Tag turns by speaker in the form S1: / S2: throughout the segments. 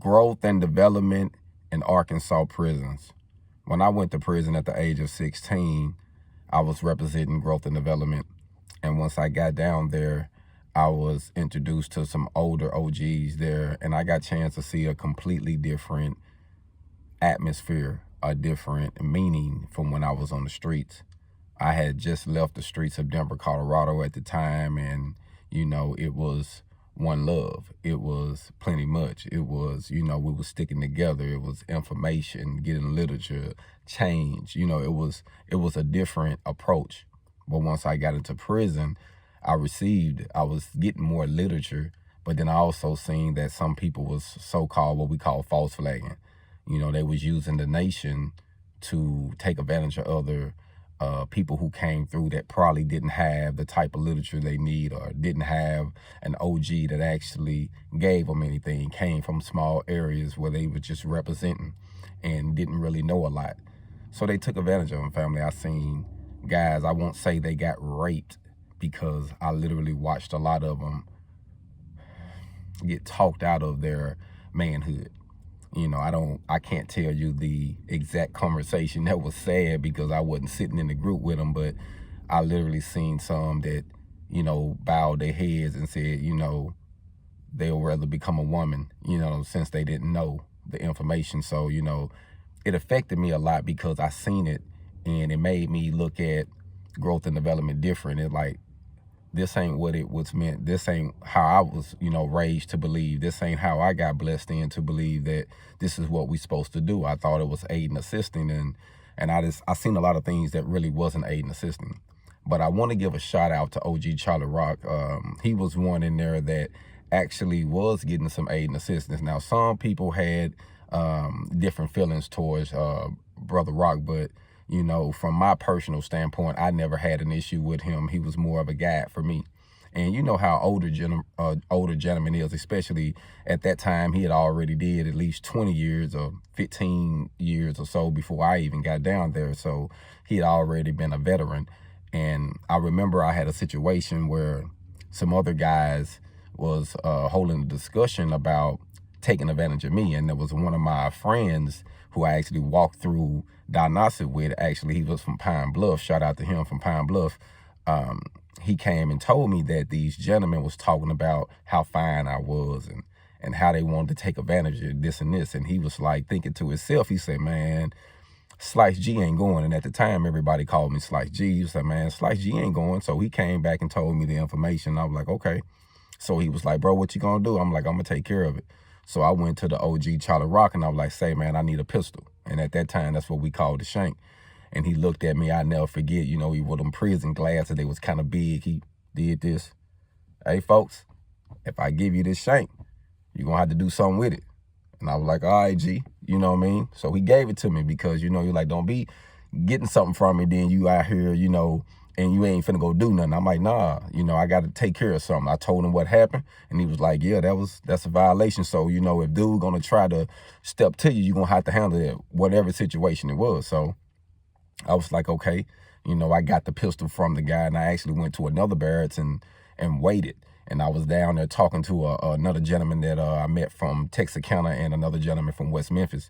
S1: growth and development in Arkansas prisons. When I went to prison at the age of 16, I was representing growth and development. And once I got down there, I was introduced to some older OGs there, and I got a chance to see a completely different atmosphere, a different meaning from when I was on the streets. I had just left the streets of Denver, Colorado at the time, and, it was one love. It was plenty much. It was, we were sticking together. It was information, getting literature, change. It was a different approach. But once I got into prison, I was getting more literature, but then I also seen that some people was so-called what we call false flagging. They was using the nation to take advantage of other people who came through that probably didn't have the type of literature they need, or didn't have an OG that actually gave them anything, came from small areas where they were just representing and didn't really know a lot. So they took advantage of them, family. I seen guys, I won't say they got raped, because I literally watched a lot of them get talked out of their manhood. I can't tell you the exact conversation that was said because I wasn't sitting in the group with them, but I literally seen some that, bowed their heads and said, they'll rather become a woman, since they didn't know the information. So, it affected me a lot because I seen it, and it made me look at growth and development different. It like, this ain't what it was meant. This ain't how I was, raised to believe. This ain't how I got blessed in to believe that this is what we supposed to do. I thought it was aiding, assisting, and I seen a lot of things that really wasn't aiding, assisting. But I want to give a shout out to OG Charlie Rock. He was one in there that actually was getting some aiding assistance. Now, some people had different feelings towards Brother Rock, but from my personal standpoint, I never had an issue with him. He was more of a guide for me. And you know how older gentleman is, especially at that time, he had already did at least 20 years or 15 years or so before I even got down there. So he had already been a veteran. And I remember I had a situation where some other guys was holding a discussion about taking advantage of me. And there was one of my friends who I actually walked through diagnosis with. Actually, he was from Pine Bluff. Shout out to him from Pine Bluff. He came and told me that these gentlemen was talking about how fine I was and how they wanted to take advantage of this and this. And he was like thinking to himself, he said, man, Slice G ain't going. And at the time, everybody called me Slice G. He said, man, Slice G ain't going. So he came back and told me the information. I was like, okay. So he was like, bro, what you gonna do? I'm like, I'm gonna take care of it. So I went to the OG Charlie Rock and I was like, say, man, I need a pistol. And at that time, that's what we called the shank. And he looked at me, I never forget, he wore them prison glasses, they was kind of big. He did this. Hey, folks, if I give you this shank, you're going to have to do something with it. And I was like, all right, G, you know what I mean? So he gave it to me because, you're like, don't be getting something from me, then you out here, and you ain't finna go do nothing. I'm like, nah, I got to take care of something. I told him what happened, and he was like, yeah, that's a violation. So, if dude gonna try to step to you, you're gonna have to handle it, whatever situation it was. So I was like, okay, I got the pistol from the guy, and I actually went to another barracks and waited. And I was down there talking to another gentleman that I met from Texarkana and another gentleman from West Memphis.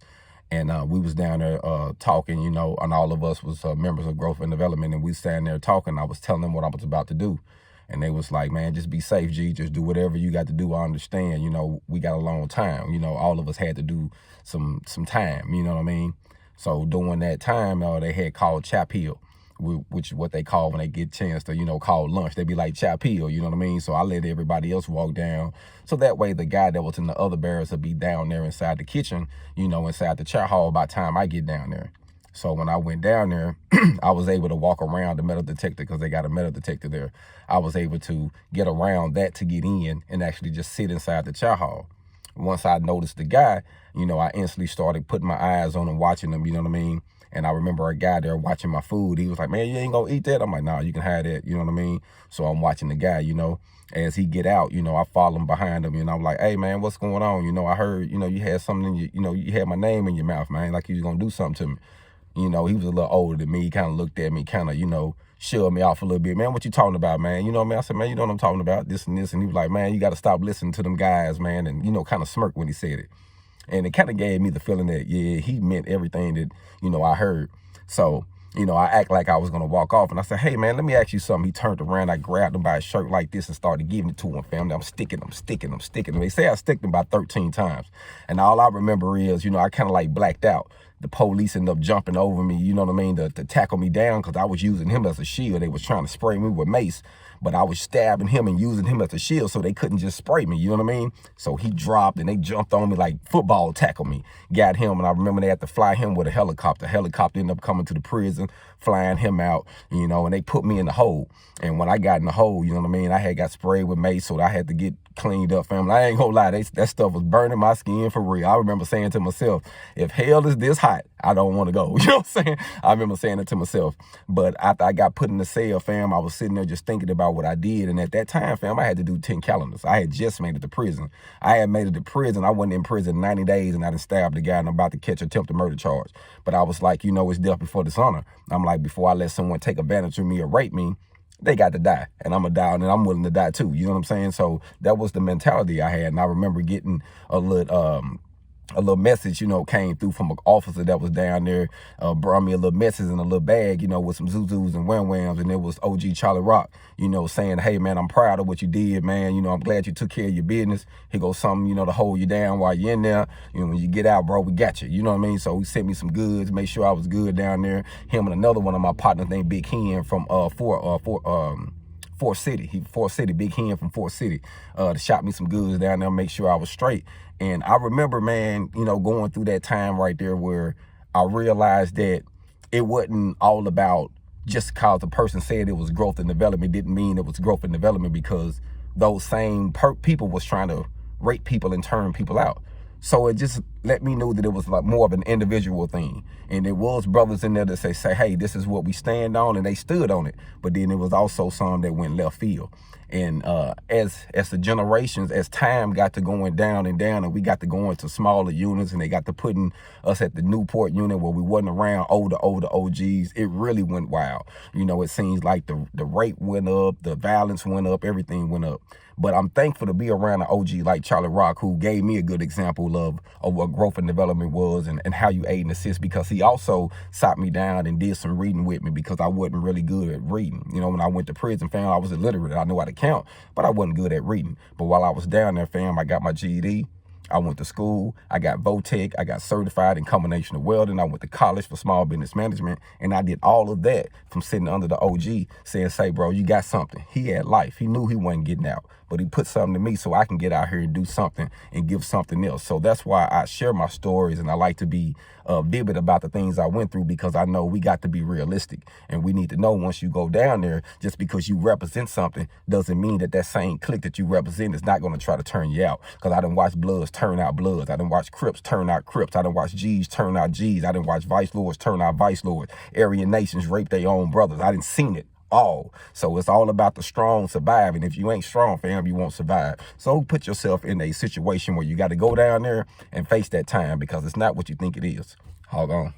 S1: And we was down there talking, and all of us was members of Growth and Development, and we standing there talking. I was telling them what I was about to do. And they was like, man, just be safe, G. Just do whatever you got to do. I understand, we got a long time. All of us had to do some time, you know what I mean? So during that time, they had called Chap Hill, which is what they call when they get a chance to, call lunch. They be like Chap Hill, you know what I mean? So I let everybody else walk down. So that way the guy that was in the other barracks would be down there inside the kitchen, inside the chow hall by the time I get down there. So when I went down there, I was able to walk around the metal detector because they got a metal detector there. I was able to get around that to get in and actually just sit inside the chow hall. Once I noticed the guy, I instantly started putting my eyes on him, watching him, you know what I mean? And I remember a guy there watching my food. He was like, man, you ain't gonna eat that? I'm like, nah, you can have that, you know what I mean? So I'm watching the guy, as he get out, I follow him behind him, and I'm like, hey, man, what's going on? I heard, you had something in your, you had my name in your mouth, man, like you was gonna do something to me. He was a little older than me. He kind of looked at me, kind of, shoved me off a little bit. Man, what you talking about, man? You know what I mean? I said, man, you know what I'm talking about, this and this. And he was like, man, you got to stop listening to them guys, man. And, kind of smirked when he said it. And it kind of gave me the feeling that, yeah, he meant everything that, I heard. So, I act like I was going to walk off. And I said, hey, man, let me ask you something. He turned around. I grabbed him by his shirt like this and started giving it to him, family. I'm sticking. They say I sticked him about 13 times. And all I remember is, I kind of like blacked out. The police ended up jumping over me, you know what I mean, to tackle me down because I was using him as a shield. They was trying to spray me with mace, but I was stabbing him and using him as a shield so they couldn't just spray me, you know what I mean? So he dropped and they jumped on me like football tackle me, got him, and I remember they had to fly him with a helicopter. Helicopter ended up coming to the prison, flying him out, and they put me in the hole. And when I got in the hole, you know what I mean, I had got sprayed with mace, so I had to get cleaned up, family. I ain't gonna lie, that stuff was burning my skin for real. I remember saying to myself, if hell is this hot, I don't want to go. You know what I'm saying? I remember saying it to myself. But after I got put in the cell, fam, I was sitting there just thinking about what I did. And at that time, fam, I had to do 10 calendars. I had just made it to prison. I had made it to prison. I wasn't in prison 90 days and I done stabbed a guy and I'm about to catch attempted murder charge. But I was like, it's death before dishonor. I'm like, before I let someone take advantage of me or rape me, they got to die, and I'm going to die, and I'm willing to die too. You know what I'm saying? So that was the mentality I had, and I remember getting a little message, came through from an officer that was down there, brought me a little message in a little bag, with some zuzus and wham-whams, and it was OG Charlie Rock, saying, hey, man, I'm proud of what you did, man. I'm glad you took care of your business. Here goes something, to hold you down while you're in there. When you get out, bro, we got you. You know what I mean? So he sent me some goods, made sure I was good down there. Him and another one of my partners named Big Hen from Fort City, Big Hen from Fort City, shot me some goods down there, make sure I was straight. And I remember, man, going through that time right there where I realized that it wasn't all about just because the person said it was growth and development didn't mean it was growth and development, because those same people was trying to rape people and turn people out. So it just let me know that it was like more of an individual thing. And there was brothers in there that say, hey, this is what we stand on, and they stood on it. But then there was also some that went left field. And as the generations, as time got to going down, and we got to go into smaller units, and they got to putting us at the Newport unit where we wasn't around older OGs, it really went wild. It seems like the rate went up, the violence went up, everything went up. But I'm thankful to be around an OG like Charlie Rock, who gave me a good example of what growth and development was, and how you aid and assist, because he also sat me down and did some reading with me, because I wasn't really good at reading. When I went to prison, fam, I was illiterate. I knew how to count, but I wasn't good at reading. But while I was down there, fam, I got my GED. I went to school, I got VOTEC, I got certified in combination of welding, I went to college for small business management, and I did all of that from sitting under the OG saying, say, bro, you got something. He had life. He knew he wasn't getting out, but he put something to me so I can get out here and do something and give something else. So that's why I share my stories, and I like to be vivid about the things I went through, because I know we got to be realistic, and we need to know once you go down there, just because you represent something doesn't mean that same clique that you represent is not going to try to turn you out. Because I done watched Bloods turn out Bloods. I done watched Crips turn out Crips. I done watched G's turn out G's. I done watched Vice Lords turn out Vice Lords. Aryan nations rape their own brothers. I done seen it all. So it's all about the strong surviving. If you ain't strong, fam, you won't survive. So put yourself in a situation where you got to go down there and face that time, because it's not what you think it is. Hold on.